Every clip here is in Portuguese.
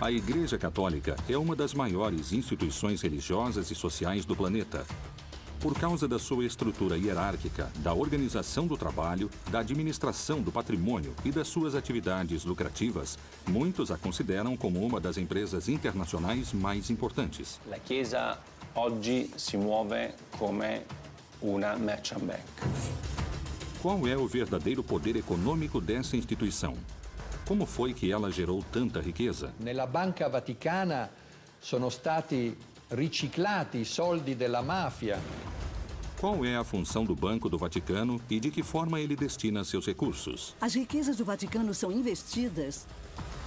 A Igreja Católica é uma das maiores instituições religiosas e sociais do planeta. Por causa da sua estrutura hierárquica, da organização do trabalho, da administração do patrimônio e das suas atividades lucrativas, muitos a consideram como uma das empresas internacionais mais importantes. La Chiesa oggi si muove come una merchant bank. Qual é o verdadeiro poder econômico dessa instituição? Como foi que ela gerou tanta riqueza? Nella Banca Vaticana sono stati riciclati i soldi della mafia. Qual é a função do Banco do Vaticano e de que forma ele destina seus recursos? As riquezas do Vaticano são investidas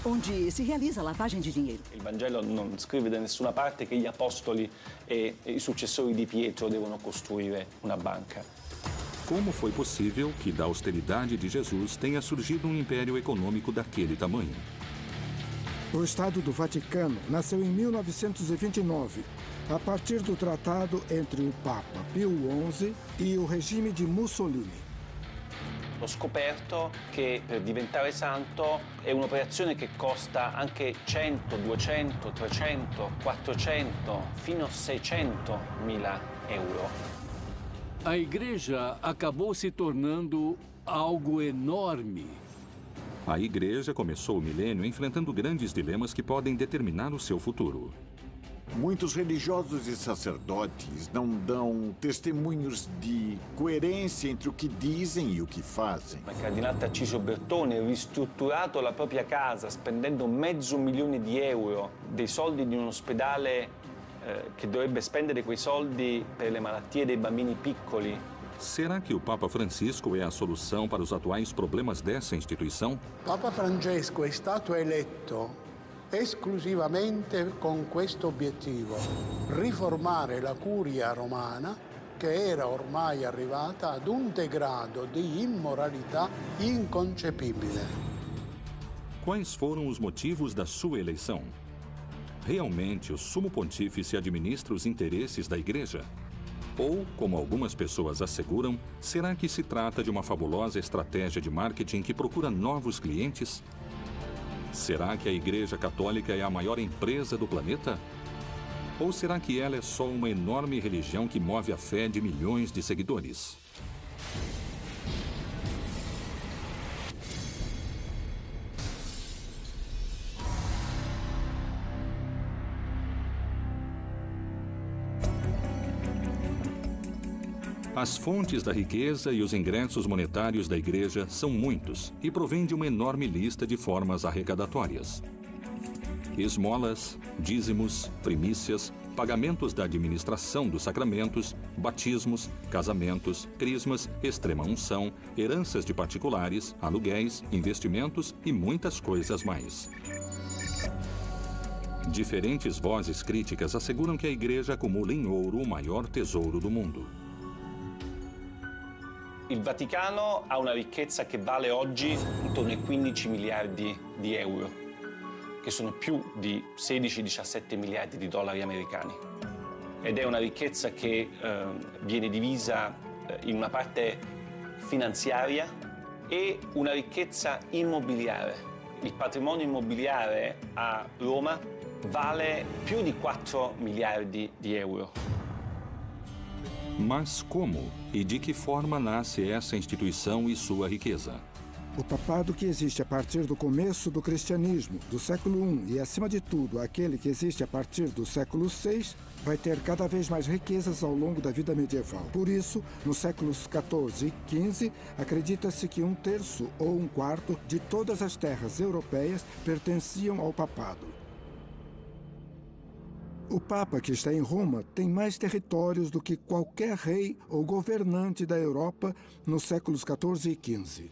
onde se realiza a lavagem de dinheiro. Il Vangelo non scrive da nessuna parte che gli apostoli e i successori di Pietro devono costruire una banca. Como foi possível que da austeridade de Jesus tenha surgido um império econômico daquele tamanho? O Estado do Vaticano nasceu em 1929, a partir do tratado entre o Papa Pio XI e o regime de Mussolini. Ho scoperto che per diventare santo è un'operazione che costa anche 100, 200, 300, 400, fino a 600 mila euro. A igreja acabou se tornando algo enorme. A igreja começou o milênio enfrentando grandes dilemas que podem determinar o seu futuro. Muitos religiosos e sacerdotes não dão testemunhos de coerência entre o que dizem e o que fazem. Il cardinale Tarcisio Bertone ha ristrutturato la propria casa spendendo €500.000 dei soldi di un ospedale che dovrebbe spendere quei soldi per le malattie dei bambini piccoli. Será que o Papa Francisco é a solução para os atuais problemas dessa instituição? Papa Francesco è stato eletto esclusivamente con questo obiettivo: riformare la curia romana, che era ormai arrivata ad un degrado di immoralità inconcepibile. Quais foram os motivos da sua eleição? Realmente o Sumo Pontífice administra os interesses da Igreja? Ou, como algumas pessoas asseguram, será que se trata de uma fabulosa estratégia de marketing que procura novos clientes? Será que a Igreja Católica é a maior empresa do planeta? Ou será que ela é só uma enorme religião que move a fé de milhões de seguidores? As fontes da riqueza e os ingressos monetários da Igreja são muitos e provêm de uma enorme lista de formas arrecadatórias. Esmolas, dízimos, primícias, pagamentos da administração dos sacramentos, batismos, casamentos, crismas, extrema-unção, heranças de particulares, aluguéis, investimentos e muitas coisas mais. Diferentes vozes críticas asseguram que a Igreja acumula em ouro o maior tesouro do mundo. Il Vaticano ha una ricchezza che vale oggi intorno ai 15 miliardi di euro, che sono più di 16-17 miliardi di dollari americani. Ed è una ricchezza che viene divisa in una parte finanziaria e una ricchezza immobiliare. Il patrimonio immobiliare a Roma vale più di 4 miliardi di euro. Mas como e de que forma nasce essa instituição e sua riqueza? O papado que existe a partir do começo do cristianismo, do século I, e, acima de tudo, aquele que existe a partir do século VI, vai ter cada vez mais riquezas ao longo da vida medieval. Por isso, nos séculos XIV e XV, acredita-se que 1/3 ou 1/4 de todas as terras europeias pertenciam ao papado. O Papa, que está em Roma, tem mais territórios do que qualquer rei ou governante da Europa nos séculos XIV e XV.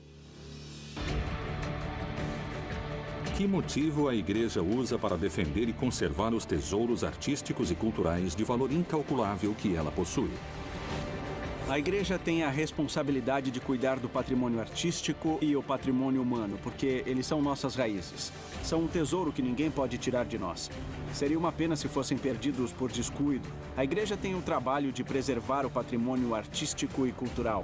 Que motivo a Igreja usa para defender e conservar os tesouros artísticos e culturais de valor incalculável que ela possui? A Igreja tem a responsabilidade de cuidar do patrimônio artístico e o patrimônio humano, porque eles são nossas raízes. São um tesouro que ninguém pode tirar de nós. Seria uma pena se fossem perdidos por descuido. A Igreja tem o trabalho de preservar o patrimônio artístico e cultural.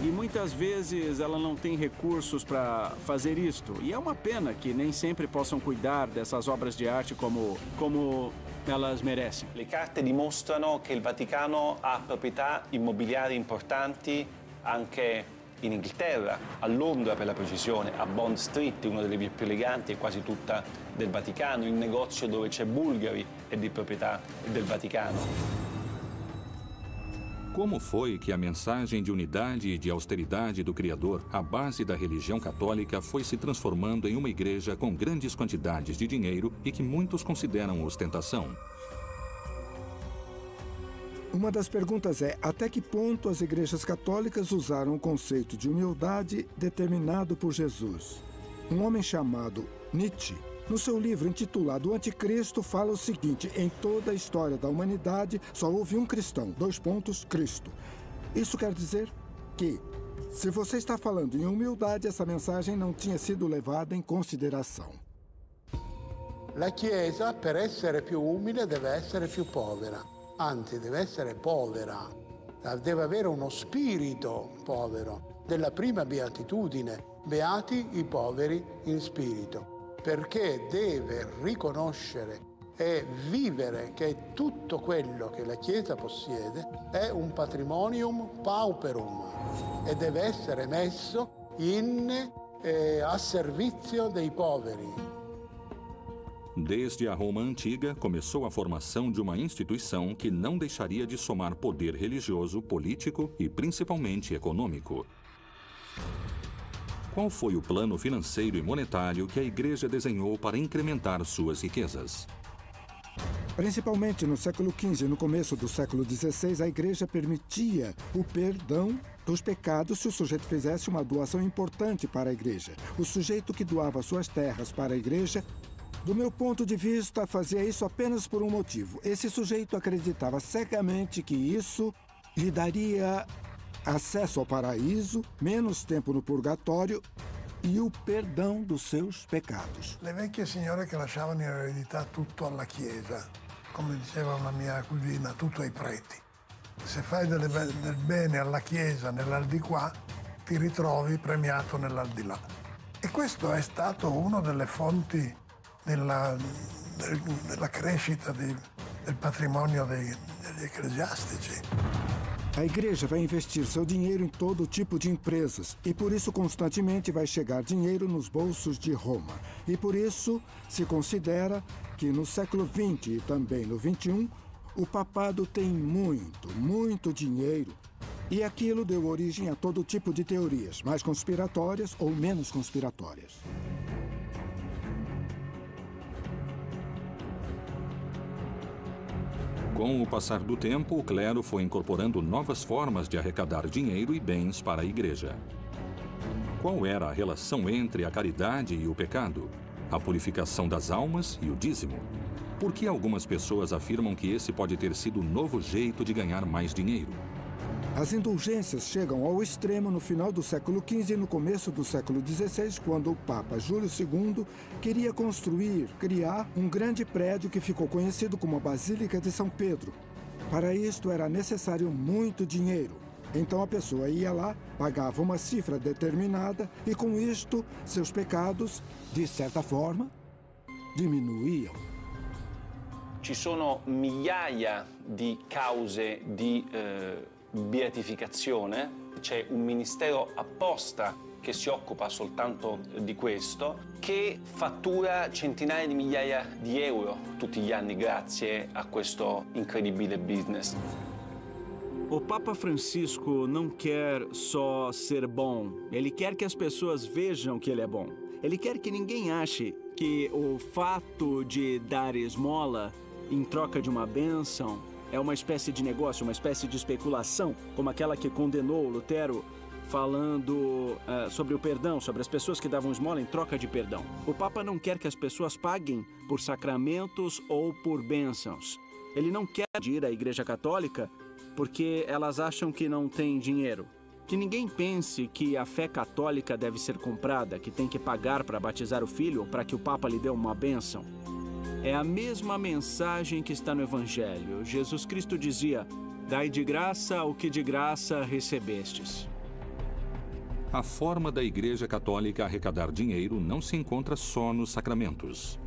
E muitas vezes ela não tem recursos para fazer isto. E é uma pena que nem sempre possam cuidar dessas obras de arte como elas merecem. Le carte dimostrano che il Vaticano ha proprietà immobiliari importanti anche in Inghilterra, a Londra per la precisione, a Bond Street, una delle vie più eleganti e quasi tutta del Vaticano. Il negozio dove c'è Bulgari è di proprietà del Vaticano. Como foi que a mensagem de unidade e de austeridade do Criador, a base da religião católica, foi se transformando em uma igreja com grandes quantidades de dinheiro e que muitos consideram ostentação? Uma das perguntas é: até que ponto as igrejas católicas usaram o conceito de humildade determinado por Jesus? Um homem chamado Nietzsche, no seu livro intitulado O Anticristo, fala o seguinte: em toda a história da humanidade só houve um cristão, Cristo. Isso quer dizer que, se você está falando em humildade, essa mensagem não tinha sido levada em consideração. La Chiesa, per essere più umile, deve essere più povera. Anzi, deve essere povera. Deve avere uno spirito povero. Della prima beatitudine, beati i poveri in spirito. Perché deve riconoscere e vivere che tutto quello che la Chiesa possiede è un patrimonium pauperum e deve essere messo a servizio dei poveri. Desde a Roma antiga, começou a formação de uma instituição que não deixaria de somar poder religioso, político e principalmente econômico. Qual foi o plano financeiro e monetário que a igreja desenhou para incrementar suas riquezas? Principalmente no século XV e no começo do século XVI, a igreja permitia o perdão dos pecados se o sujeito fizesse uma doação importante para a igreja. O sujeito que doava suas terras para a igreja, do meu ponto de vista, fazia isso apenas por um motivo. Esse sujeito acreditava cegamente que isso lhe daria acesso ao paraíso, menos tempo no purgatório e o perdão dos seus pecados. Le vecchie signore che lasciavano in eredità tutto alla Chiesa, come diceva una mia cugina, tutto ai preti. Se fai del bene alla Chiesa nell'aldilà, ti ritrovi premiato nell'aldilà. E questo è stato una delle fonti della crescita del patrimonio degli ecclesiastici. A igreja vai investir seu dinheiro em todo tipo de empresas e por isso constantemente vai chegar dinheiro nos bolsos de Roma. E por isso se considera que no século XX e também no XXI, o papado tem muito dinheiro. E aquilo deu origem a todo tipo de teorias, mais conspiratórias ou menos conspiratórias. Com o passar do tempo, o clero foi incorporando novas formas de arrecadar dinheiro e bens para a igreja. Qual era a relação entre a caridade e o pecado? A purificação das almas e o dízimo? Por que algumas pessoas afirmam que esse pode ter sido o novo jeito de ganhar mais dinheiro? As indulgências chegam ao extremo no final do século XV e no começo do século XVI, quando o Papa Júlio II queria criar um grande prédio que ficou conhecido como a Basílica de São Pedro. Para isto era necessário muito dinheiro. Então a pessoa ia lá, pagava uma cifra determinada e com isto seus pecados, de certa forma, diminuíam. Ci sono migliaia di cause di beatificazione, c'è un ministero apposta che si occupa soltanto di questo, che fattura centinaia di migliaia di euro tutti gli anni grazie a questo incredibile business. O Papa Francisco não quer só ser bom, ele quer que as pessoas vejam que ele é bom. Ele quer que ninguém ache que o fato de dar esmola em troca de uma bênção é uma espécie de negócio, uma espécie de especulação, como aquela que condenou Lutero, falando sobre o perdão, sobre as pessoas que davam esmola em troca de perdão. O Papa não quer que as pessoas paguem por sacramentos ou por bênçãos. Ele não quer ir à Igreja Católica porque elas acham que não tem dinheiro. Que ninguém pense que a fé católica deve ser comprada, que tem que pagar para batizar o filho ou para que o Papa lhe dê uma bênção. É a mesma mensagem que está no Evangelho. Jesus Cristo dizia: dai de graça o que de graça recebestes. a forma da Igreja Católica arrecadar dinheiro não se encontra só nos sacramentos.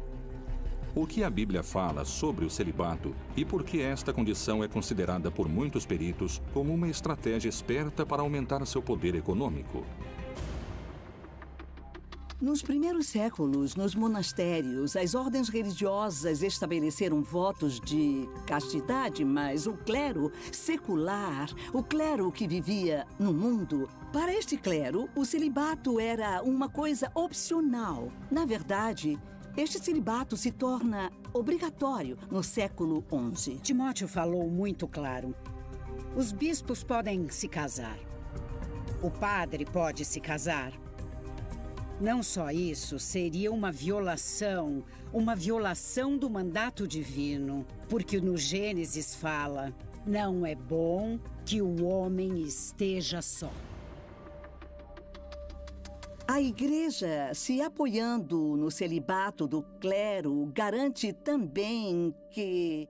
O que a Bíblia fala sobre o celibato e por que esta condição é considerada por muitos peritos como uma estratégia esperta para aumentar seu poder econômico? Nos primeiros séculos, nos monastérios, as ordens religiosas estabeleceram votos de castidade, mas o clero secular, o clero que vivia no mundo, para este clero, o celibato era uma coisa opcional. Na verdade, este celibato se torna obrigatório no século XI. Timóteo falou muito claro. Os bispos podem se casar. O padre pode se casar. Não só isso, seria uma violação do mandato divino, porque no Gênesis fala, não é bom que o homem esteja só. A Igreja, se apoiando no celibato do clero, garante também que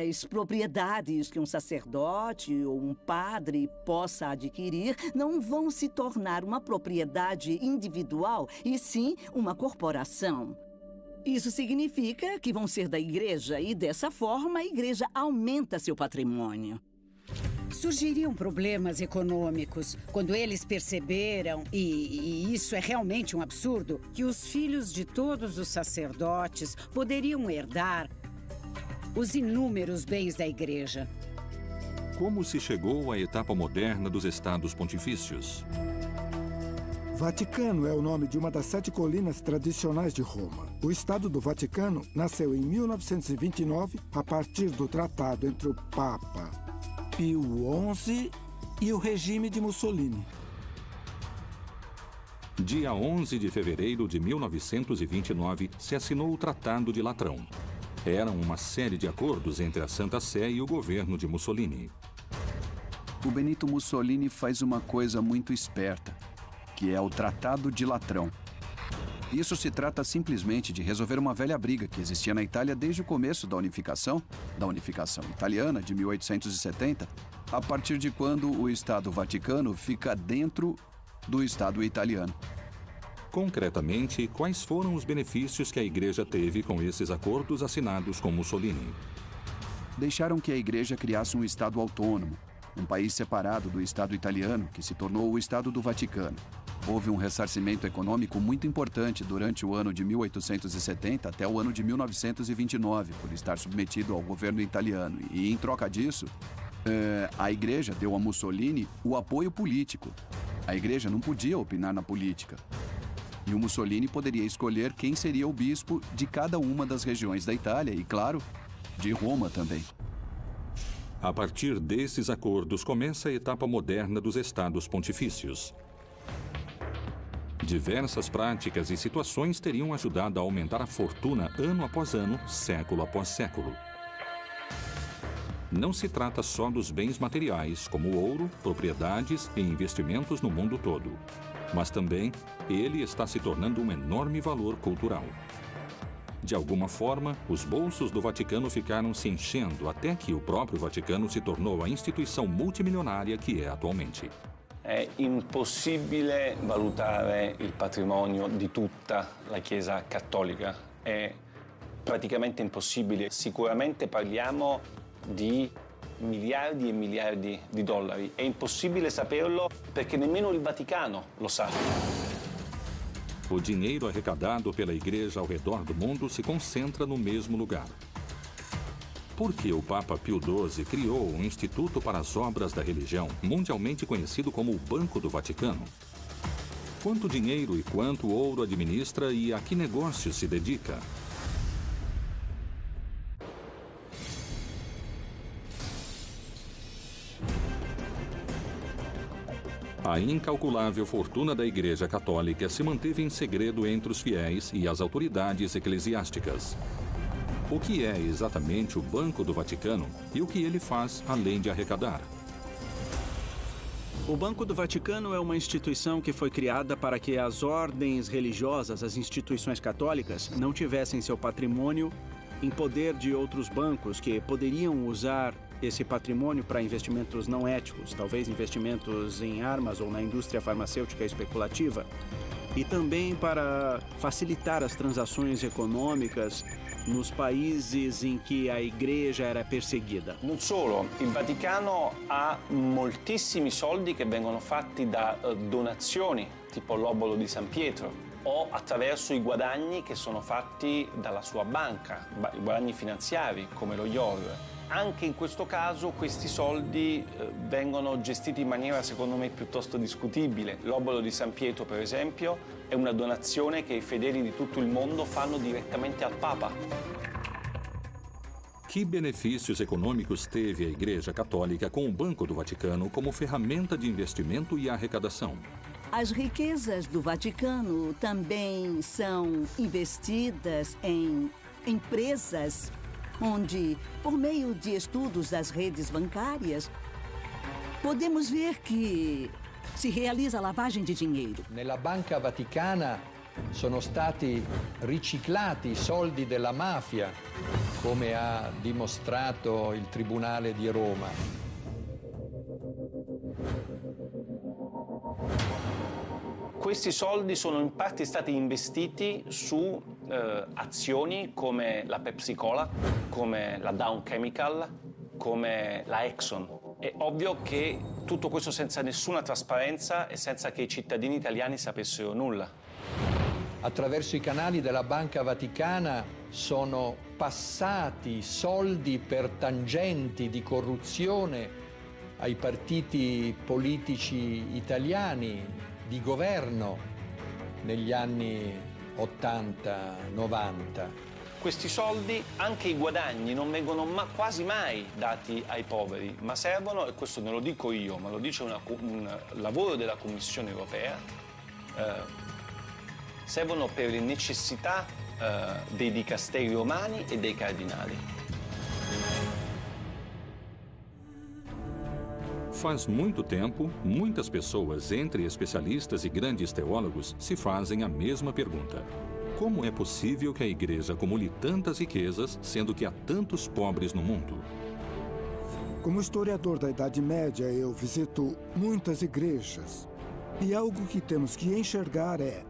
as propriedades que um sacerdote ou um padre possa adquirir não vão se tornar uma propriedade individual, e sim uma corporação. Isso significa que vão ser da Igreja e, dessa forma, a Igreja aumenta seu patrimônio. Surgiriam problemas econômicos quando eles perceberam, e isso é realmente um absurdo, que os filhos de todos os sacerdotes poderiam herdar os inúmeros bens da Igreja. Como se chegou à etapa moderna dos Estados Pontifícios? Vaticano é o nome de uma das 7 colinas tradicionais de Roma. O Estado do Vaticano nasceu em 1929, a partir do tratado entre o Papa Pio XI e o regime de Mussolini. Dia 11 de fevereiro de 1929, se assinou o Tratado de Latrão. Eram uma série de acordos entre a Santa Sé e o governo de Mussolini. O Benito Mussolini faz uma coisa muito esperta, que é o Tratado de Latrão. Isso se trata simplesmente de resolver uma velha briga que existia na Itália desde o começo da unificação italiana de 1870, a partir de quando o Estado Vaticano fica dentro do Estado italiano. Concretamente, quais foram os benefícios que a Igreja teve com esses acordos assinados com Mussolini? Deixaram que a Igreja criasse um Estado autônomo, um país separado do Estado italiano, que se tornou o Estado do Vaticano. Houve um ressarcimento econômico muito importante durante o ano de 1870 até o ano de 1929, por estar submetido ao governo italiano. E, em troca disso, a Igreja deu a Mussolini o apoio político. A Igreja não podia opinar na política. E o Mussolini poderia escolher quem seria o bispo de cada uma das regiões da Itália e, claro, de Roma também. A partir desses acordos começa a etapa moderna dos Estados Pontifícios. Diversas práticas e situações teriam ajudado a aumentar a fortuna ano após ano, século após século. Não se trata só dos bens materiais, como ouro, propriedades e investimentos no mundo todo, mas também ele está se tornando um enorme valor cultural. De alguma forma, os bolsos do Vaticano ficaram se enchendo até que o próprio Vaticano se tornou a instituição multimilionária que é atualmente. È impossibile valutare il patrimonio di tutta la Chiesa cattolica. È praticamente impossibile. Sicuramente parliamo di miliardi e miliardi di dollari. È impossibile saperlo perché nemmeno il Vaticano lo sa. O dinheiro arrecadado pela Igreja ao redor do mundo se concentra no mesmo lugar. Por que o Papa Pio XII criou um instituto para as obras da religião, mundialmente conhecido como o Banco do Vaticano? Quanto dinheiro e quanto ouro administra e a que negócios se dedica? A incalculável fortuna da Igreja Católica se manteve em segredo entre os fiéis e as autoridades eclesiásticas. O que é exatamente o Banco do Vaticano e o que ele faz além de arrecadar? O Banco do Vaticano é uma instituição que foi criada para que as ordens religiosas, as instituições católicas, não tivessem seu patrimônio em poder de outros bancos que poderiam usar esse patrimônio para investimentos não éticos, talvez investimentos em armas ou na indústria farmacêutica especulativa, e também para facilitar as transações econômicas nos países in cui a Igreja era perseguita. Non solo, il Vaticano ha moltissimi soldi che vengono fatti da donazioni, tipo l'obolo di San Pietro, o attraverso i guadagni che sono fatti dalla sua banca, i guadagni finanziari, come lo IOR. Anche in questo caso questi soldi vengono gestiti in maniera secondo me piuttosto discutibile. L'obolo di San Pietro, per esempio, è una donazione che i fedeli di tutto il mondo fanno direttamente al Papa. Que benefícios econômicos teve a Igreja Católica com o Banco do Vaticano como ferramenta de investimento e arrecadação? As riquezas do Vaticano também são investidas em empresas onde, por meio de estudos das redes bancárias, podemos ver que si realizza lavagem di dinheiro. Nella Banca Vaticana sono stati riciclati i soldi della mafia, come ha dimostrato il Tribunale di Roma. Questi soldi sono in parte stati investiti su azioni come la Pepsi Cola, come la Dow Chemical, come la Exxon. È ovvio che tutto questo senza nessuna trasparenza e senza che i cittadini italiani sapessero nulla. Attraverso i canali della Banca Vaticana sono passati soldi per tangenti di corruzione ai partiti politici italiani di governo negli anni 80-90. Questi soldi, anche i guadagni, non vengono quasi mai dati ai poveri, ma servono, e questo non lo dico io, ma lo dice un lavoro della Commissione europea, servono per le necessità dei dicasteri romani e dei cardinali. Faz muito tempo, muitas pessoas, entre especialistas e grandes teólogos, se fazem a mesma pergunta. Como é possível que a Igreja acumule tantas riquezas, sendo que há tantos pobres no mundo? Como historiador da Idade Média, eu visito muitas igrejas. E algo que temos que enxergar é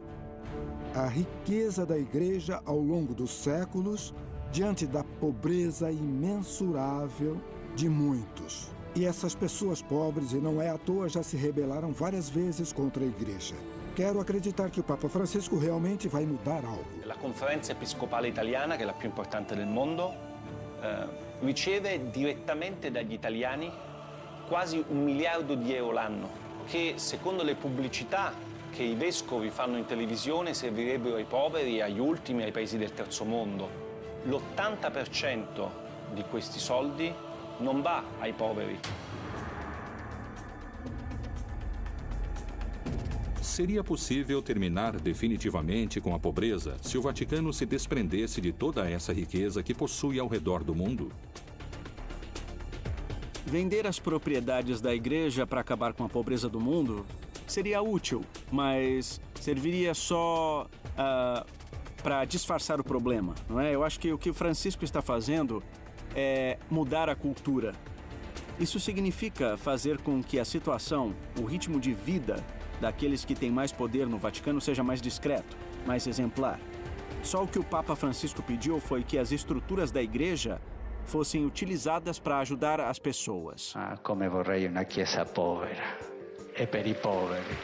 a riqueza da Igreja ao longo dos séculos, diante da pobreza imensurável de muitos. E essas pessoas pobres, e não é à toa, já se rebelaram várias vezes contra a Igreja. Quero acreditar que o Papa Francisco realmente vai mudar algo. La Conferenza Episcopale Italiana, che è la più importante del mondo, riceve direttamente dagli italiani quasi 1 miliardo di euro l'anno, che secondo le pubblicità che i vescovi fanno in televisione servirebbero ai poveri, agli ultimi, ai paesi del terzo mondo. L'80% di questi soldi non va ai poveri. Seria possível terminar definitivamente com a pobreza se o Vaticano se desprendesse de toda essa riqueza que possui ao redor do mundo? Vender as propriedades da Igreja para acabar com a pobreza do mundo seria útil, mas serviria só para disfarçar o problema, não é? Eu acho que o que o Francisco está fazendo é mudar a cultura. Isso significa fazer com que a situação, o ritmo de vida daqueles que têm mais poder no Vaticano seja mais discreto, mais exemplar. Só o que o Papa Francisco pediu foi que as estruturas da Igreja fossem utilizadas para ajudar as pessoas. Come vorrei una chiesa povera e per i poveri.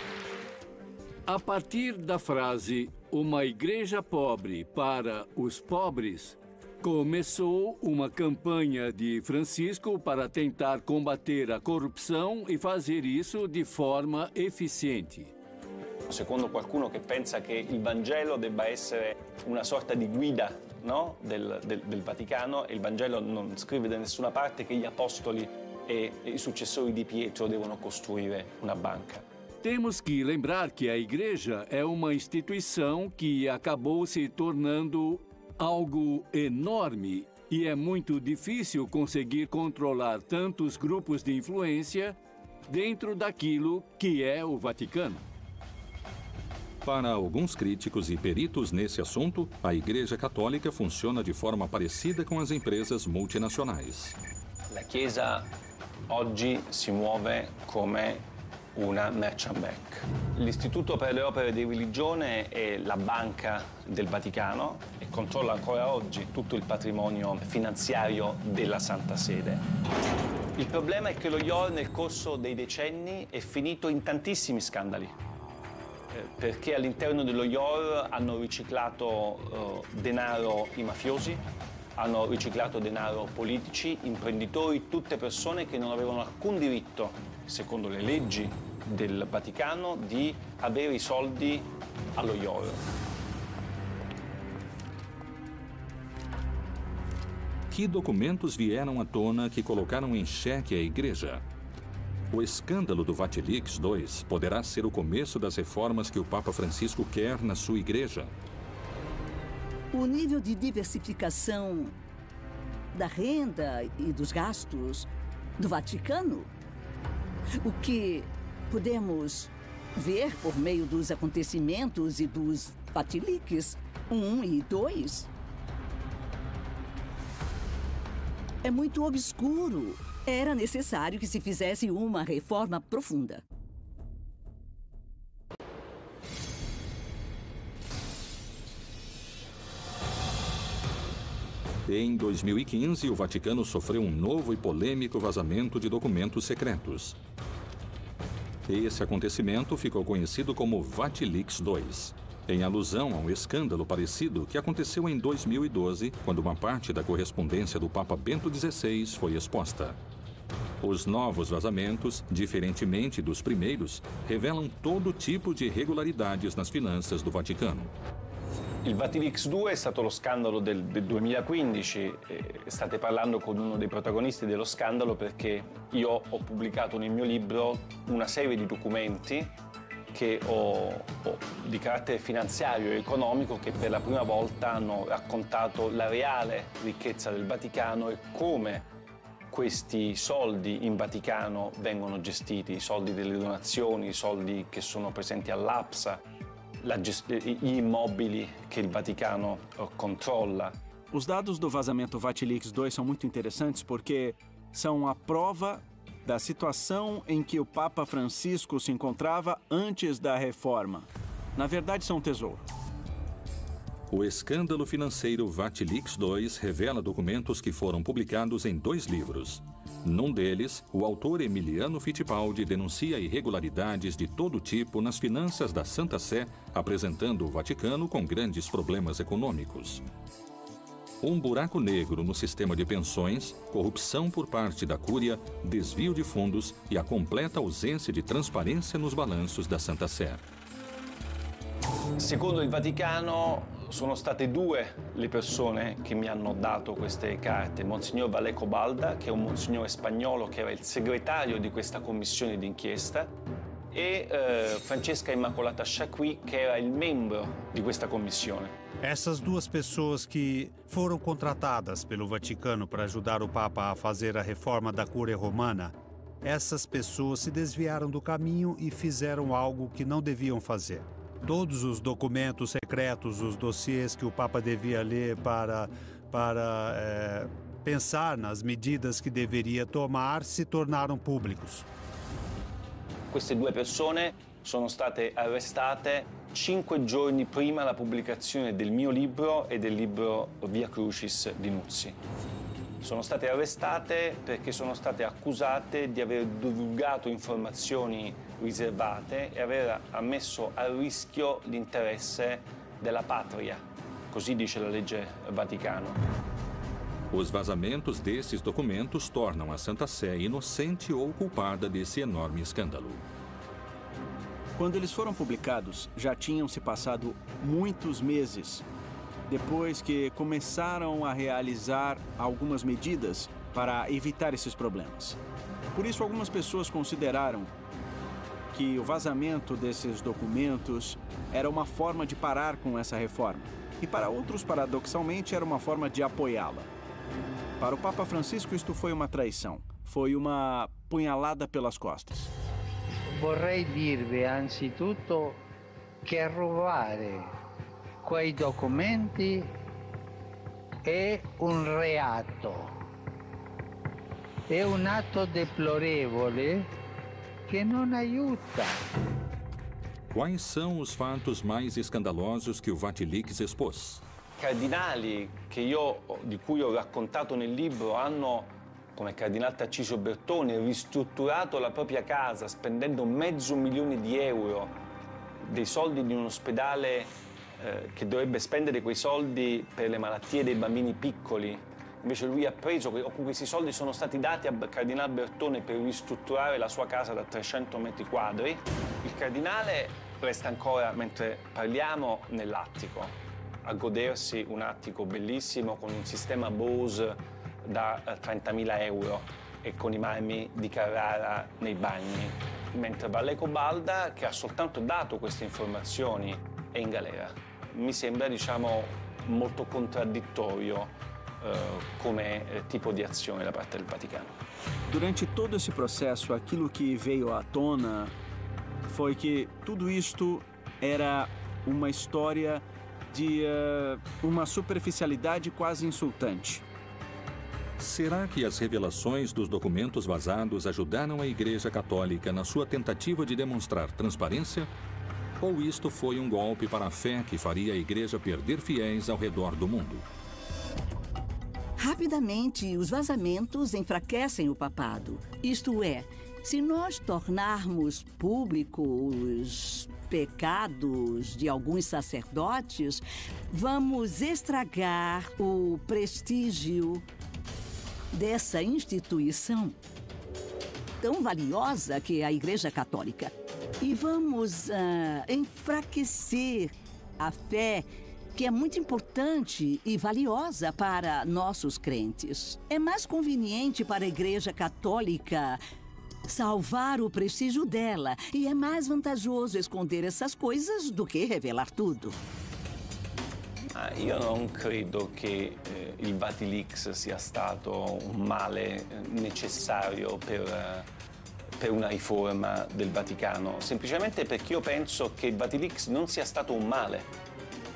A partir da frase "uma igreja pobre para os pobres", começou uma campanha de Francisco para tentar combater a corrupção e fazer isso de forma eficiente. Secondo qualcuno che pensa che il Vangelo debba essere una sorta di guida, no? del Vaticano, e il Vangelo non scrive da nessuna parte che gli apostoli e i successori di Pietro devono costruire una banca. Temos que lembrar que a Igreja é uma instituição que acabou se tornando algo enorme e é muito difícil conseguir controlar tantos grupos de influência dentro daquilo que é o Vaticano. Para alguns críticos e peritos nesse assunto, a Igreja Católica funciona de forma parecida com as empresas multinacionais. La Chiesa oggi si muove come una merchant bank. L'Istituto per le opere di religione è la banca del Vaticano e controlla ancora oggi tutto il patrimonio finanziario della Santa Sede. Il problema è che lo IOR nel corso dei decenni è finito in tantissimi scandali, perché all'interno dello IOR hanno riciclato denaro i mafiosi, hanno riciclato denaro politici, imprenditori, tutte persone che non avevano alcun diritto, secondo le leggi del Vaticano, di avere i soldi allo IOR. Que documentos vieram à tona que colocaram em xeque a Igreja? O escândalo do Vatilix II poderá ser o começo das reformas que o Papa Francisco quer na sua Igreja? O nível de diversificação da renda e dos gastos do Vaticano, o que podemos ver por meio dos acontecimentos e dos Vatilix 1 e 2, é muito obscuro. Era necessário que se fizesse uma reforma profunda. Em 2015, o Vaticano sofreu um novo e polêmico vazamento de documentos secretos. Esse acontecimento ficou conhecido como Vatilix II, em alusão a um escândalo parecido que aconteceu em 2012, quando uma parte da correspondência do Papa Bento XVI foi exposta. Os novos vazamentos, diferentemente dos primeiros, revelam todo tipo de irregolaridades nas finanças do Vaticano. Il Vatilix 2 è stato lo scandalo del 2015, state parlando con uno dei protagonisti dello scandalo perché io ho pubblicato nel mio libro una serie di documenti che di carattere finanziario e economico che per la prima volta hanno raccontato la reale ricchezza del Vaticano e come questi soldi in Vaticano vengono gestiti, i soldi delle donazioni, i soldi che sono presenti all'APSA, gli immobili che il Vaticano controlla. Os dados do vazamento Vatilix II são muito interessantes porque são a prova da situação em que o Papa Francisco se encontrava antes da reforma. Na verdade, são um tesouro. O escândalo financeiro Vatilix II revela documentos que foram publicados em 2 livros. Num deles, o autor Emiliano Fittipaldi denuncia irregularidades de todo tipo nas finanças da Santa Sé, apresentando o Vaticano com grandes problemas econômicos. Um buraco negro no sistema de pensões, corrupção por parte da Cúria, desvio de fundos e a completa ausência de transparência nos balanços da Santa Sé. Secondo il Vaticano sono state 2 le persone che mi hanno dato queste carte. Monsignor Valeco Balda, che è un monsignore spagnolo che era il segretario di questa commissione d'inchiesta, e Francesca Immacolata Chaqui, che era il membro di questa commissione. Essas 2 pessoas que foram contratadas pelo Vaticano para ajudar o Papa a fazer a reforma da Cúria Romana, essas pessoas se desviaram do caminho e fizeram algo que não deviam fazer. Todos os documentos secretos, os dossiês que o Papa devia ler para pensar nas medidas que deveria tomar, se tornaram públicos. Queste 2 persone sono state arrestate 5 giorni prima la pubblicazione del mio libro e del libro Via Crucis di Nuzzi. Sono state arrestate perché sono state accusate di aver divulgato informazioni riservate e aver messo a rischio l'interesse della patria, così dice la legge Vaticano. Os vazamentos desses documentos tornam a Santa Sé inocente ou culpada desse enorme escândalo. Quando eles foram publicados, já tinham se passado muitos meses depois que começaram a realizar algumas medidas para evitar esses problemas. Por isso, algumas pessoas consideraram que o vazamento desses documentos era uma forma de parar com essa reforma. E para outros, paradoxalmente, era uma forma de apoiá-la. Para o Papa Francisco, isto foi uma traição. Foi uma punhalada pelas costas. Vorrei dirvi anzitutto che rubare quei documenti è un reato. è un atto deplorevole che non aiuta. Quais são os fatos mais escandalosos que o Vatilix expôs? Cardinali di cui ho raccontato nel libro hanno, come il cardinale Tarcisio Bertone, ristrutturato la propria casa spendendo €500.000 dei soldi di un ospedale che dovrebbe spendere quei soldi per le malattie dei bambini piccoli. Invece lui ha preso, questi soldi sono stati dati al cardinale Bertone per ristrutturare la sua casa da 300 metri quadri. Il cardinale resta ancora, mentre parliamo, nell'attico, a godersi un attico bellissimo con un sistema Bose da €30.000 e con i marmi di Carrara nei bagni. Mentre Valleco Balda, che ha soltanto dato queste informazioni, è in galera. Mi sembra, molto contraddittorio come tipo di azione da parte del Vaticano. Durante todo esse processo, aquilo que veio à tona foi que tudo isto era uma história de uma superficialidade quase insultante. Será que as revelações dos documentos vazados ajudaram a Igreja Católica na sua tentativa de demonstrar transparência? Ou isto foi um golpe para a fé que faria a Igreja perder fiéis ao redor do mundo? Rapidamente, os vazamentos enfraquecem o papado. Isto é, se nós tornarmos públicos os pecados de alguns sacerdotes, vamos estragar o prestígio dessa instituição tão valiosa que é a Igreja Católica. E vamos enfraquecer a fé, que é muito importante e valiosa para nossos crentes. É mais conveniente para a Igreja Católica salvar o prestígio dela, e é mais vantajoso esconder essas coisas do que revelar tudo. Io non credo che il Vatilix sia stato un male necessario per una riforma del Vaticano, semplicemente perché io penso che il Vatilix non sia stato un male,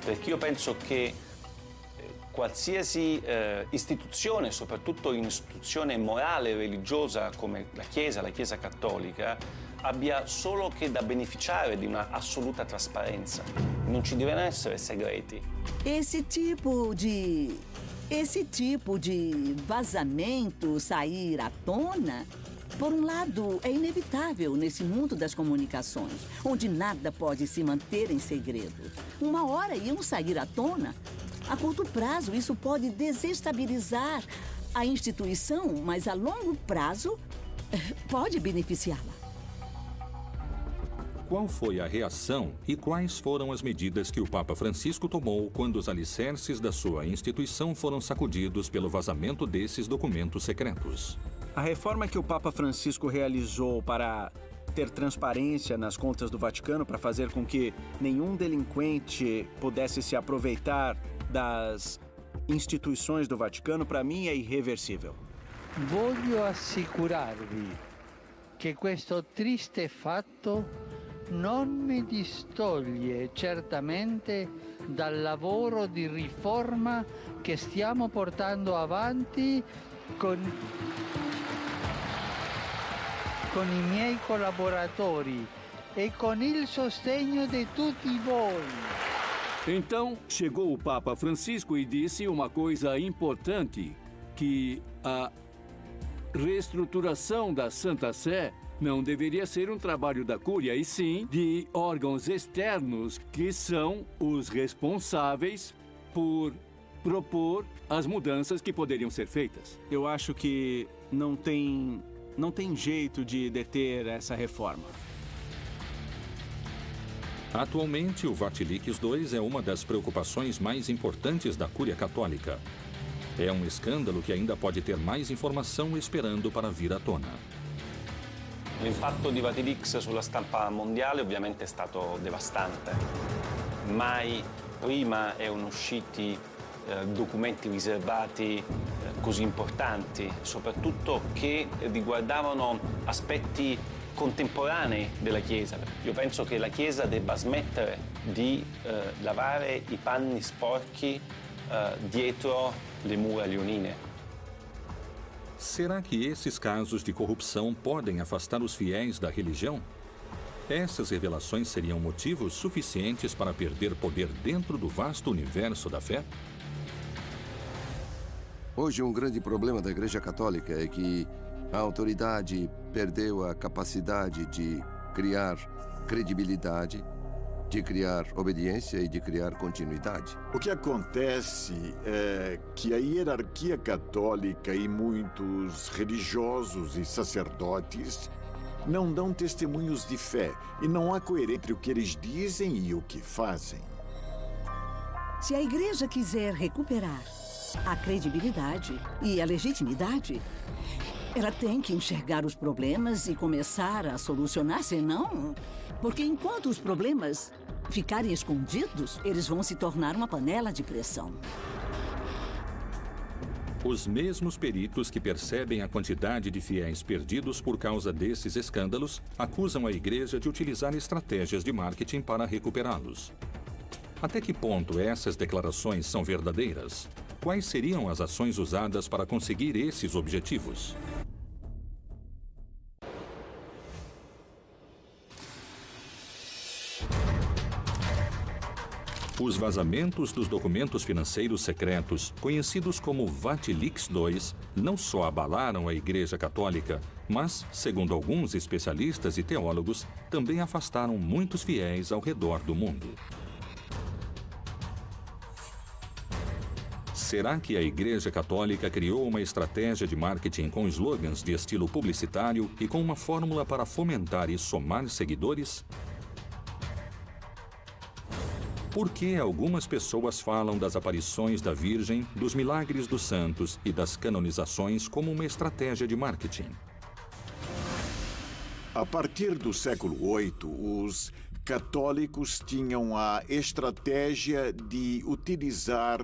perché io penso che qualsiasi istituzione, soprattutto un'istituzione morale e religiosa come la Chiesa Cattolica, abbia solo che da beneficiare di una assoluta trasparenza. Non ci devono essere segreti. Esse tipo de vazamento sair à tona, por um lado, é inevitável nesse mundo das comunicações, onde nada pode se manter em segredo. Uma hora iam sair à tona. A curto prazo, isso pode desestabilizar a instituição, mas a longo prazo pode beneficiá-la. Qual foi a reação e quais foram as medidas que o Papa Francisco tomou quando os alicerces da sua instituição foram sacudidos pelo vazamento desses documentos secretos? A reforma que o Papa Francisco realizou para ter transparência nas contas do Vaticano, para fazer com que nenhum delinquente pudesse se aproveitar das instituições do Vaticano, para mim é irreversível. Voglio assicurarvi che questo triste fatto non mi distoglie certamente dal lavoro di riforma che stiamo portando avanti con i miei collaboratori e con il sostegno di tutti voi. Então, chegou o Papa Francisco e disse uma coisa importante, que a reestruturação da Santa Sé não deveria ser um trabalho da Cúria, e sim de órgãos externos que são os responsáveis por propor as mudanças que poderiam ser feitas. Eu acho que não tem jeito de deter essa reforma. Atualmente, o Vatilix II é uma das preocupações mais importantes da Cúria Católica. É um escândalo que ainda pode ter mais informação esperando para vir à tona. L'impatto di Vatilix sulla stampa mondiale ovviamente è stato devastante. Mai prima erano usciti documenti riservati così importanti, soprattutto che riguardavano aspetti contemporanei della Chiesa. Io penso che la Chiesa debba smettere di lavare i panni sporchi dietro le mura leonine. Será que esses casos de corrupção podem afastar os fiéis da religião? Essas revelações seriam motivos suficientes para perder poder dentro do vasto universo da fé? Hoje, um grande problema da Igreja Católica é que a autoridade perdeu a capacidade de criar credibilidade, de criar obediência e de criar continuidade. O que acontece é que a hierarquia católica e muitos religiosos e sacerdotes não dão testemunhos de fé e não há coerência entre o que eles dizem e o que fazem. Se a igreja quiser recuperar a credibilidade e a legitimidade, ela tem que enxergar os problemas e começar a solucionar, senão... Porque enquanto os problemas ficarem escondidos, eles vão se tornar uma panela de pressão. Os mesmos peritos que percebem a quantidade de fiéis perdidos por causa desses escândalos acusam a igreja de utilizar estratégias de marketing para recuperá-los. Até que ponto essas declarações são verdadeiras? Quais seriam as ações usadas para conseguir esses objetivos? Os vazamentos dos documentos financeiros secretos, conhecidos como Vatilix II, não só abalaram a Igreja Católica, mas, segundo alguns especialistas e teólogos, também afastaram muitos fiéis ao redor do mundo. Será que a Igreja Católica criou uma estratégia de marketing com slogans de estilo publicitário e com uma fórmula para fomentar e somar seguidores? Por que algumas pessoas falam das aparições da Virgem, dos milagres dos santos e das canonizações como uma estratégia de marketing? A partir do século VIII, os católicos tinham a estratégia de utilizar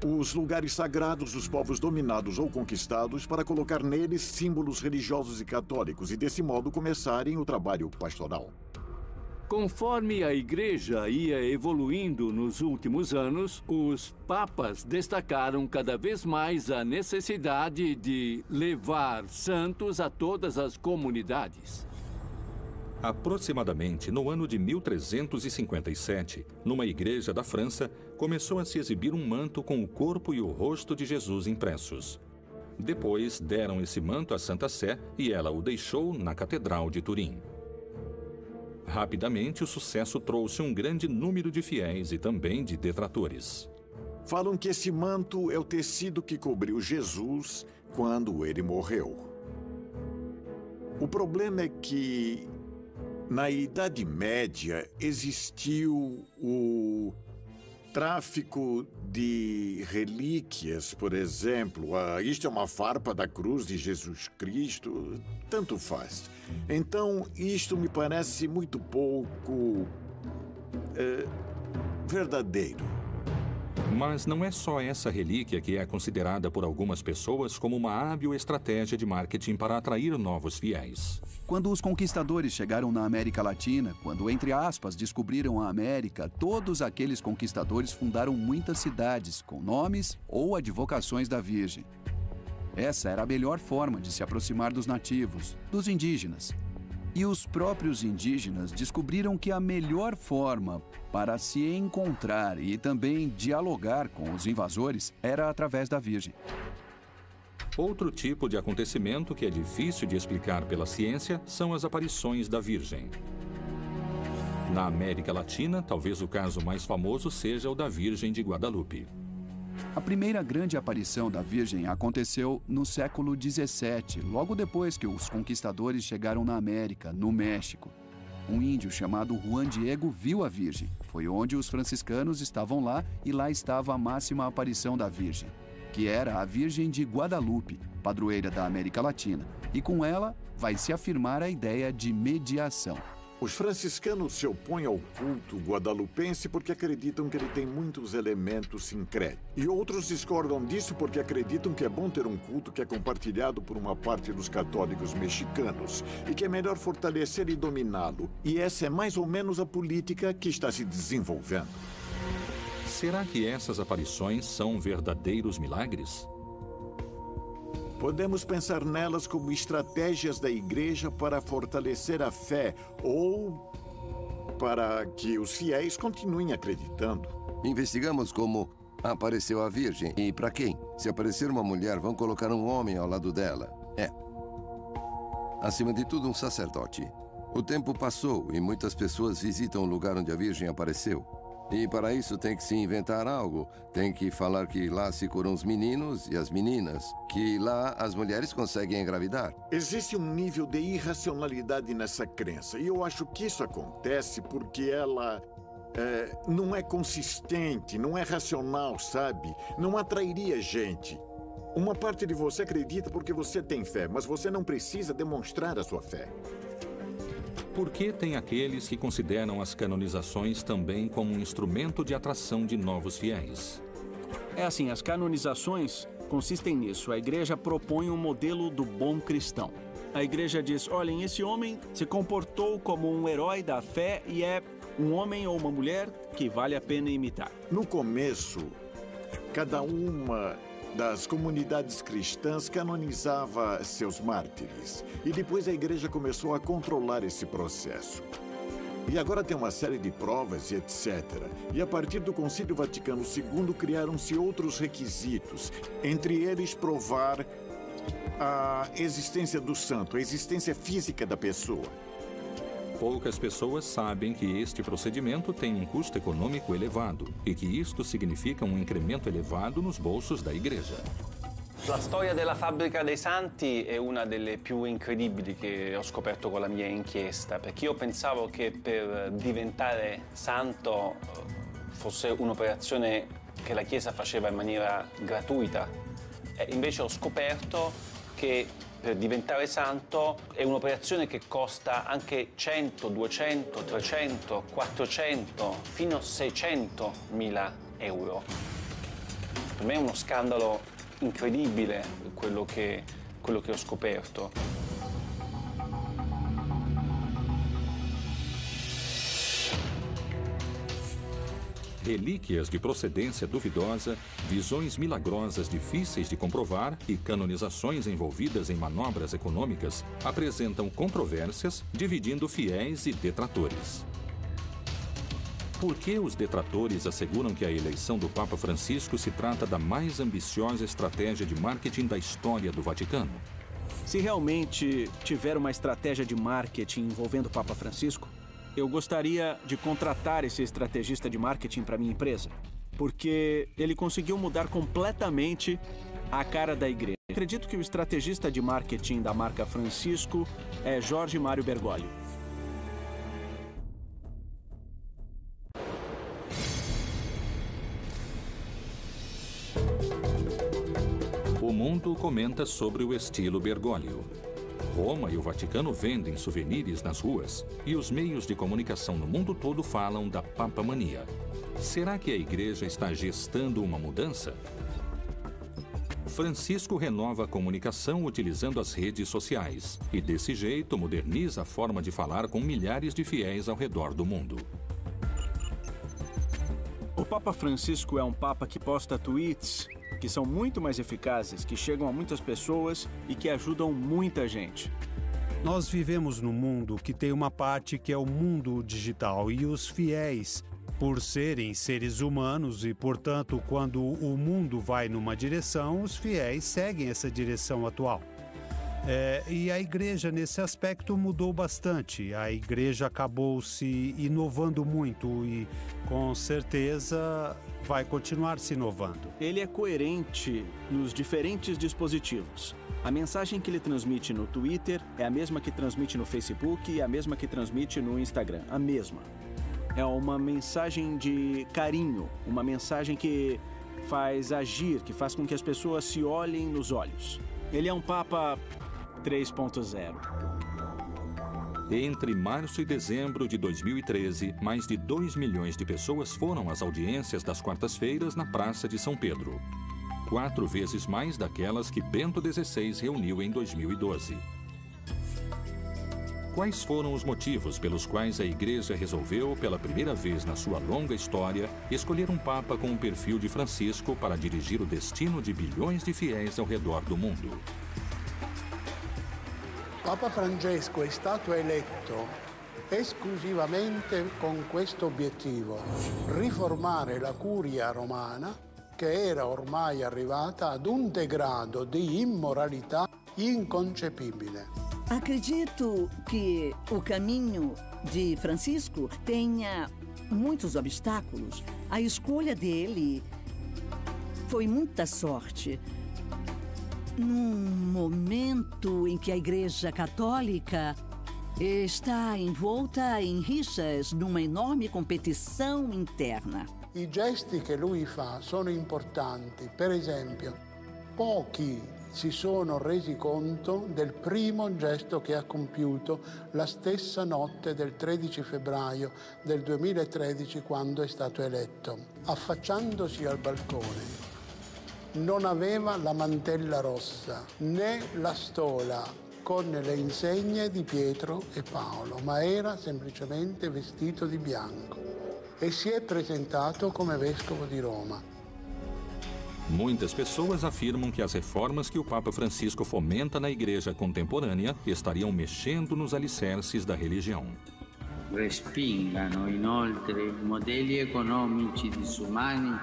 os lugares sagrados dos povos dominados ou conquistados para colocar neles símbolos religiosos e católicos e, desse modo, começarem o trabalho pastoral. Conforme a Igreja ia evoluindo nos últimos anos, os papas destacaram cada vez mais a necessidade de levar santos a todas as comunidades. Aproximadamente no ano de 1357, numa igreja da França, começou a se exibir um manto com o corpo e o rosto de Jesus impressos. Depois deram esse manto à Santa Sé e ela o deixou na Catedral de Turim. Rapidamente, o sucesso trouxe um grande número de fiéis e também de detratores. Falam que esse manto é o tecido que cobriu Jesus quando ele morreu. O problema é que, na Idade Média, existiu o tráfico de relíquias, por exemplo. Isto é uma farpa da cruz de Jesus Cristo, tanto faz. Então, isto me parece muito pouco verdadeiro. Mas não é só essa relíquia que é considerada por algumas pessoas como uma hábil estratégia de marketing para atrair novos fiéis. Quando os conquistadores chegaram na América Latina, quando, entre aspas, descobriram a América, todos aqueles conquistadores fundaram muitas cidades com nomes ou advocações da Virgem. Essa era a melhor forma de se aproximar dos nativos, dos indígenas. E os próprios indígenas descobriram que a melhor forma para se encontrar e também dialogar com os invasores era através da Virgem. Outro tipo de acontecimento que é difícil de explicar pela ciência são as aparições da Virgem. Na América Latina, talvez o caso mais famoso seja o da Virgem de Guadalupe. A primeira grande aparição da Virgem aconteceu no século XVII, logo depois que os conquistadores chegaram na América, no México. Um índio chamado Juan Diego viu a Virgem. Foi onde os franciscanos estavam lá e lá estava a máxima aparição da Virgem, que era a Virgem de Guadalupe, padroeira da América Latina. E com ela vai se afirmar a ideia de mediação. Os franciscanos se opõem ao culto guadalupense porque acreditam que ele tem muitos elementos sincréticos. E outros discordam disso porque acreditam que é bom ter um culto que é compartilhado por uma parte dos católicos mexicanos e que é melhor fortalecer e dominá-lo. E essa é mais ou menos a política que está se desenvolvendo. Será que essas aparições são verdadeiros milagres? Podemos pensar nelas como estratégias da igreja para fortalecer a fé ou para que os fiéis continuem acreditando. Investigamos como apareceu a Virgem e para quem. Se aparecer uma mulher, vão colocar um homem ao lado dela. Acima de tudo, um sacerdote. O tempo passou e muitas pessoas visitam o lugar onde a Virgem apareceu. E para isso tem que se inventar algo. Tem que falar que lá se curam os meninos e as meninas. Que lá as mulheres conseguem engravidar. Existe um nível de irracionalidade nessa crença. E eu acho que isso acontece porque ela não é consistente, não é racional, sabe? Não atrairia gente. Uma parte de você acredita porque você tem fé, mas você não precisa demonstrar a sua fé. Por que tem aqueles que consideram as canonizações também como um instrumento de atração de novos fiéis? É assim, as canonizações consistem nisso. A igreja propõe um modelo do bom cristão. A igreja diz, olhem, esse homem se comportou como um herói da fé e é um homem ou uma mulher que vale a pena imitar. No começo, cada uma das comunidades cristãs canonizava seus mártires. E depois a igreja começou a controlar esse processo. E agora tem uma série de provas e etc. E a partir do Concílio Vaticano II criaram-se outros requisitos, entre eles provar a existência do santo, a existência física da pessoa. Poucas pessoas sabem que este procedimento tem um custo econômico elevado e que isto significa um incremento elevado nos bolsos da igreja. La storia della fabbrica dei santi è una delle più incredibili che ho scoperto con la mia inchiesta, perché io pensavo che per diventare santo fosse un'operazione che la Chiesa faceva in maniera gratuita. E invece ho scoperto che per diventare santo è un'operazione che costa anche 100, 200, 300, 400, fino a 600.000 euro. Per me è uno scandalo incredibile quello che ho scoperto. Relíquias de procedência duvidosa, visões milagrosas difíceis de comprovar e canonizações envolvidas em manobras econômicas apresentam controvérsias, dividindo fiéis e detratores. Por que os detratores asseguram que a eleição do Papa Francisco se trata da mais ambiciosa estratégia de marketing da história do Vaticano? Se realmente tiver uma estratégia de marketing envolvendo o Papa Francisco, eu gostaria de contratar esse estrategista de marketing para minha empresa, porque ele conseguiu mudar completamente a cara da igreja. Acredito que o estrategista de marketing da marca Francisco é Jorge Mário Bergoglio. O mundo comenta sobre o estilo Bergoglio. Roma e o Vaticano vendem souvenirs nas ruas e os meios de comunicação no mundo todo falam da papamania. Será que a igreja está gestando uma mudança? Francisco renova a comunicação utilizando as redes sociais e, desse jeito, moderniza a forma de falar com milhares de fiéis ao redor do mundo. O Papa Francisco é um papa que posta tweets que são muito mais eficazes, que chegam a muitas pessoas e que ajudam muita gente. Nós vivemos num mundo que tem uma parte que é o mundo digital e os fiéis, por serem seres humanos e, portanto, quando o mundo vai numa direção, os fiéis seguem essa direção atual. E a igreja, nesse aspecto, mudou bastante. A igreja acabou se inovando muito e, com certeza, vai continuar se inovando. Ele é coerente nos diferentes dispositivos. A mensagem que ele transmite no Twitter é a mesma que transmite no Facebook e a mesma que transmite no Instagram. A mesma. É uma mensagem de carinho, uma mensagem que faz agir, que faz com que as pessoas se olhem nos olhos. Ele é um Papa 3.0. Entre março e dezembro de 2013, mais de 2 milhões de pessoas foram às audiências das quartas-feiras na Praça de São Pedro. 4 vezes mais daquelas que Bento XVI reuniu em 2012. Quais foram os motivos pelos quais a Igreja resolveu, pela primeira vez na sua longa história, escolher um Papa com o perfil de Francisco para dirigir o destino de bilhões de fiéis ao redor do mundo? Papa Francesco è stato eletto esclusivamente con questo obiettivo, riformare la curia romana che era ormai arrivata ad un degrado di immoralità inconcepibile. Acredito que o caminho de Francisco tenha muitos obstáculos. A escolha dele foi muita sorte. Num momento em que a Igreja Católica está envolta em rixas, numa enorme competição interna. I gesti che lui fa sono importanti. Per esempio, pochi si sono resi conto del primo gesto che ha compiuto la stessa notte del 13 febbraio del 2013, quando è stato eletto. Affacciandosi al balcone, non aveva la mantella rossa né la stola con le insegne di Pietro e Paolo, ma era semplicemente vestito di bianco e si è presentato come vescovo di Roma. Muitas pessoas afirmam que as reformas que o Papa Francisco fomenta na igreja contemporânea estariam mexendo nos alicerces da religião. Respingano inoltre modelli economici disumani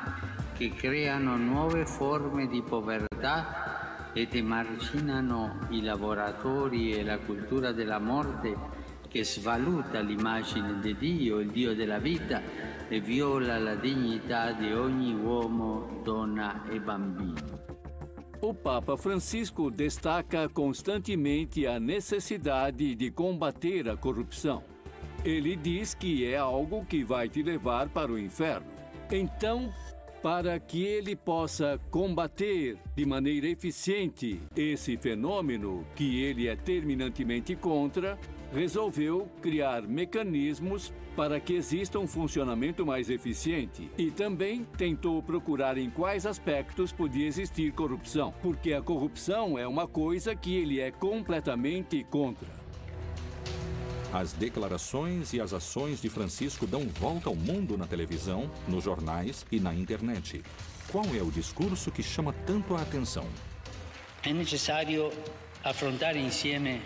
che creano nuove forme di povertà ed emarginano i lavoratori e la cultura della morte che svaluta l'immagine di Dio, il Dio della vita, e viola la dignità di ogni uomo, donna e bambino. O Papa Francisco destaca constantemente a necessidade de combater a corrupção. Ele diz que é algo que vai te levar para o inferno. Então, para que ele possa combater de maneira eficiente esse fenômeno que ele é terminantemente contra, resolveu criar mecanismos para que exista um funcionamento mais eficiente e também tentou procurar em quais aspectos podia existir corrupção, porque a corrupção é uma coisa que ele é completamente contra. As declarações e as ações de Francisco dão volta ao mundo na televisão, nos jornais e na internet. Qual é o discurso que chama tanto a atenção? È necessario affrontare insieme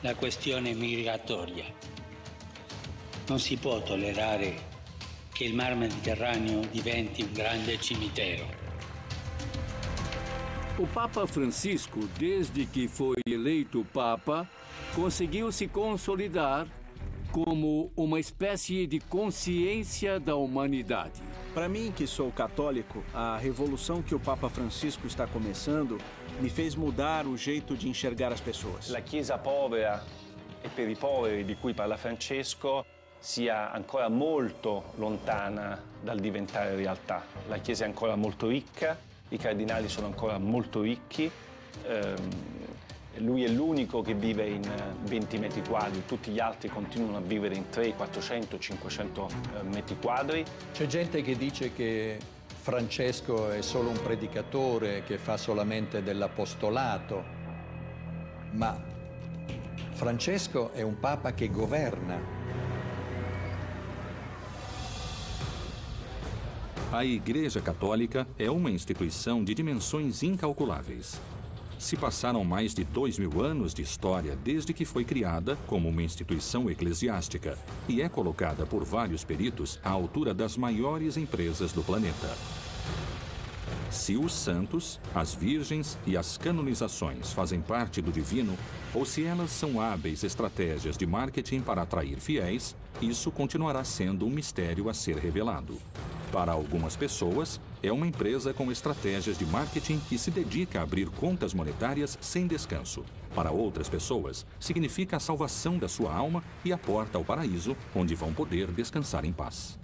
la questione migratoria. Non si può tollerare che il Mar Mediterraneo diventi un grande cimitero. O Papa Francisco, desde que foi eleito Papa, conseguiu se consolidar como uma espécie de consciência da humanidade. Para mim, que sou católico, a revolução que o Papa Francisco está começando me fez mudar o jeito de enxergar as pessoas. La Chiesa povera e per i poveri di cui parla Francesco sia ancora molto lontana dal diventare realtà. La Chiesa è ancora molto ricca, i cardinali sono ancora molto ricchi, lui è l'unico che vive in 20 metri quadri, tutti gli altri continuano a vivere in 300, 400, 500 metri quadri. C'è gente che dice che Francesco è solo un predicatore che fa solamente dell'apostolato, ma Francesco è un papa che governa. A Igreja Católica é uma instituição de dimensões incalculáveis. Se passaram mais de 2000 anos de história desde que foi criada como uma instituição eclesiástica e é colocada por vários peritos à altura das maiores empresas do planeta. Se os santos, as virgens e as canonizações fazem parte do divino, ou se elas são hábeis estratégias de marketing para atrair fiéis, isso continuará sendo um mistério a ser revelado. Para algumas pessoas, é uma empresa com estratégias de marketing que se dedica a abrir contas monetárias sem descanso. Para outras pessoas, significa a salvação da sua alma e a porta ao paraíso, onde vão poder descansar em paz.